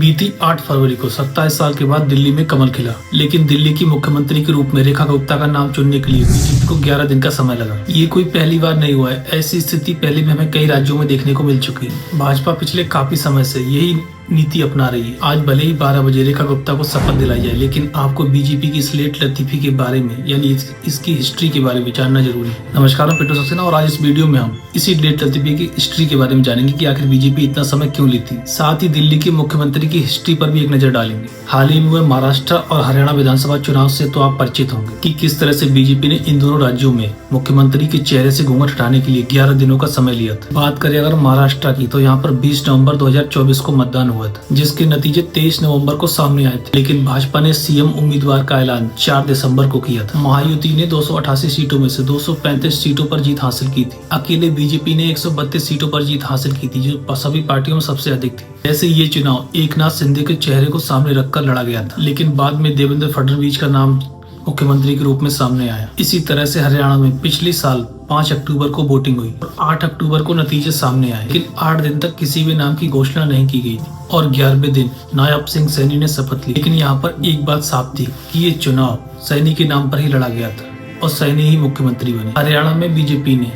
बीती 8 फरवरी को 27 साल के बाद दिल्ली में कमल खिला, लेकिन दिल्ली की मुख्यमंत्री के रूप में रेखा गुप्ता का नाम चुनने के लिए बीजेपी को 11 दिन का समय लगा। ये कोई पहली बार नहीं हुआ है, ऐसी स्थिति पहले भी हमें कई राज्यों में देखने को मिल चुकी है। भाजपा पिछले काफी समय से यही नीति अपना रही है। आज भले ही 12 बजे रेखा गुप्ता को शपथ दिलाई जाए, लेकिन आपको बीजेपी की स्लेट लतीफी के बारे में यानी इसकी हिस्ट्री के बारे में जानना जरूरी है। नमस्कार, मैं पिंटू सक्सेना और आज इस वीडियो में हम इसी स्लेट लतीफी की हिस्ट्री के बारे में जानेंगे कि आखिर बीजेपी इतना समय क्यों लेती। साथ ही दिल्ली के मुख्यमंत्री की हिस्ट्री पर भी एक नजर डालेंगे। हाल ही में हुए महाराष्ट्र और हरियाणा विधानसभा चुनाव से तो आप परिचित होंगे कि किस तरह से बीजेपी ने इन दोनों राज्यों में मुख्यमंत्री के चेहरे से घूंघट हटाने के लिए 11 दिनों का समय लिया था। बात करें अगर महाराष्ट्र की, तो यहाँ पर 20 नवंबर 2024 को मतदान हुआ था, जिसके नतीजे 23 नवंबर को सामने आए थे। लेकिन भाजपा ने सीएम उम्मीदवार का ऐलान 4 दिसंबर को किया था। महायुति ने 288 सीटों में से 235 सीटों पर जीत हासिल की थी। अकेले बीजेपी ने 132 सीटों पर जीत हासिल की थी, जो सभी पार्टियों में सबसे अधिक थी। ऐसे ये चुनाव एकनाथ शिंदे के चेहरे को सामने रखकर लड़ा गया था, लेकिन बाद में देवेंद्र फडणवीस का नाम मुख्यमंत्री के रूप में सामने आया। इसी तरह से हरियाणा में पिछले साल 5 अक्टूबर को वोटिंग हुई और 8 अक्टूबर को नतीजे सामने आए, लेकिन 8 दिन तक किसी भी नाम की घोषणा नहीं की गई थी और 11वें दिन नायब सिंह सैनी ने शपथ ली। लेकिन यहाँ पर एक बात साफ थी कि ये चुनाव सैनी के नाम पर ही लड़ा गया था और सैनी ही मुख्यमंत्री बने। हरियाणा में बीजेपी ने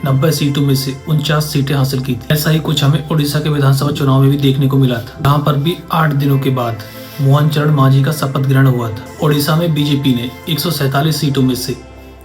90 सीटों में से 49 सीटें हासिल की थी। ऐसा ही कुछ हमें उड़ीसा के विधानसभा चुनाव में भी देखने को मिला था। यहाँ पर भी 8 दिनों के बाद मोहन चरण मांझी का शपथ ग्रहण हुआ था। ओडिशा में बीजेपी ने 147 सीटों में से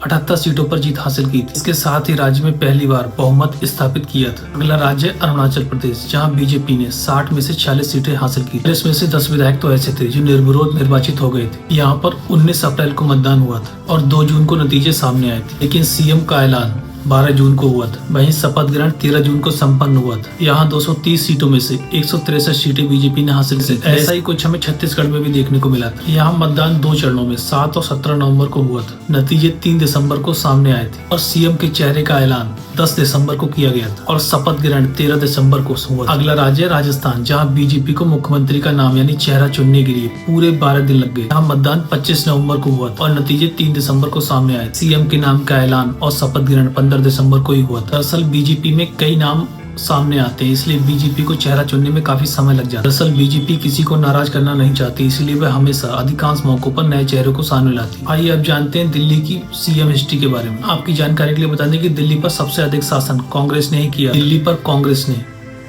78 सीटों पर जीत हासिल की थी। इसके साथ ही राज्य में पहली बार बहुमत स्थापित किया था। अगला राज्य अरुणाचल प्रदेश, जहां बीजेपी ने 60 में से 46 सीटें हासिल की। इसमें से 10 विधायक तो ऐसे थे जो निर्विरोध निर्वाचित हो गए थे। यहाँ पर 19 अप्रैल को मतदान हुआ था और 2 जून को नतीजे सामने आए थे, लेकिन सीएम का ऐलान 12 जून को हुआ था। वहीं शपथ ग्रहण 13 जून को संपन्न हुआ था। यहाँ 230 सीटों में से 163 सीटें बीजेपी ने हासिल की। ऐसा ही कुछ हमें छत्तीसगढ़ में भी देखने को मिला था। यहाँ मतदान 2 चरणों में 7 और 17 नवंबर को हुआ था। नतीजे 3 दिसंबर को सामने आए थे और सीएम के चेहरे का ऐलान 10 दिसंबर को किया गया था और शपथ ग्रहण 13 दिसंबर को हुआ। अगला राज्य राजस्थान, जहाँ बीजेपी को मुख्यमंत्री का नाम यानी चेहरा चुनने के लिए पूरे 12 दिन लग गए। यहाँ मतदान 25 नवंबर को हुआ था और नतीजे 3 दिसंबर को सामने आए। सीएम के नाम का ऐलान और शपथ ग्रहण 15 दिसंबर को ही हुआ था। दरअसल बीजेपी में कई नाम सामने आते हैं, इसलिए बीजेपी को चेहरा चुनने में काफी समय लग जाता है। दरअसल बीजेपी किसी को नाराज करना नहीं चाहती, इसलिए वह हमेशा अधिकांश मौकों पर नए चेहरों को सामने लाती है। आइए अब जानते हैं दिल्ली की सीएम हिस्ट्री के बारे में। आपकी जानकारी के लिए बता दें कि दिल्ली पर सबसे अधिक शासन कांग्रेस ने ही किया। दिल्ली पर कांग्रेस ने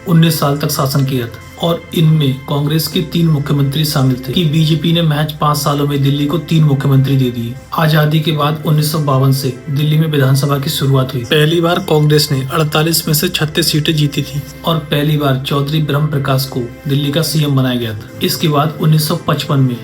19 साल तक शासन किया था और इनमें कांग्रेस के 3 मुख्यमंत्री शामिल थे कि बीजेपी ने महज 5 सालों में दिल्ली को 3 मुख्यमंत्री दे दिए। आजादी के बाद 1952 से दिल्ली में विधानसभा की शुरुआत हुई। पहली बार कांग्रेस ने 48 में से 36 सीटें जीती थी और पहली बार चौधरी ब्रह्म प्रकाश को दिल्ली का सीएम बनाया गया था। इसके बाद 1955 में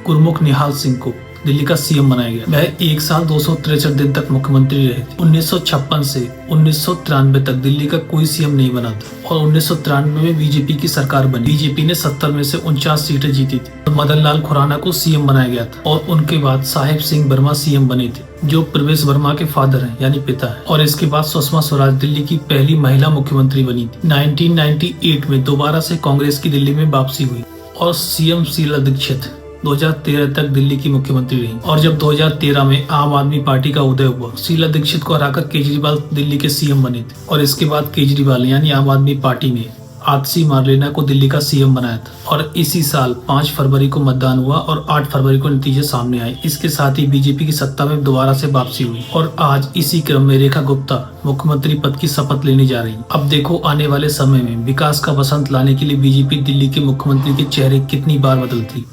गुरमुख निहाल सिंह को दिल्ली का सीएम बनाया गया। वह 1 साल 263 दिन तक मुख्यमंत्री रहे थे। 1956 से 1993 तक दिल्ली का कोई सीएम नहीं बना था और 1993 में बीजेपी की सरकार बनी। बीजेपी ने 70 में से 49 सीटें जीती थी। मदन लाल खुराना को सीएम बनाया गया था और उनके बाद साहेब सिंह वर्मा सीएम बने थे, जो प्रवेश वर्मा के फादर हैं यानी पिता है। और इसके बाद सुषमा स्वराज दिल्ली की पहली महिला मुख्यमंत्री बनी थी। 1998 में दोबारा से कांग्रेस की दिल्ली में वापसी हुई और सीएम शीला दीक्षित 2013 तक दिल्ली की मुख्यमंत्री रही और जब 2013 में आम आदमी पार्टी का उदय हुआ, शीला दीक्षित को हराकर केजरीवाल दिल्ली के सीएम बने थे और इसके बाद केजरीवाल यानी आम आदमी पार्टी ने आतिशी मार्लेना को दिल्ली का सीएम बनाया था और इसी साल 5 फरवरी को मतदान हुआ और 8 फरवरी को नतीजे सामने आए। इसके साथ ही बीजेपी की सत्ता में दोबारा से वापसी हुई और आज इसी क्रम में रेखा गुप्ता मुख्यमंत्री पद की शपथ लेने जा रही। अब देखो आने वाले समय में विकास का वसंत लाने के लिए बीजेपी दिल्ली के मुख्यमंत्री के चेहरे कितनी बार बदलती।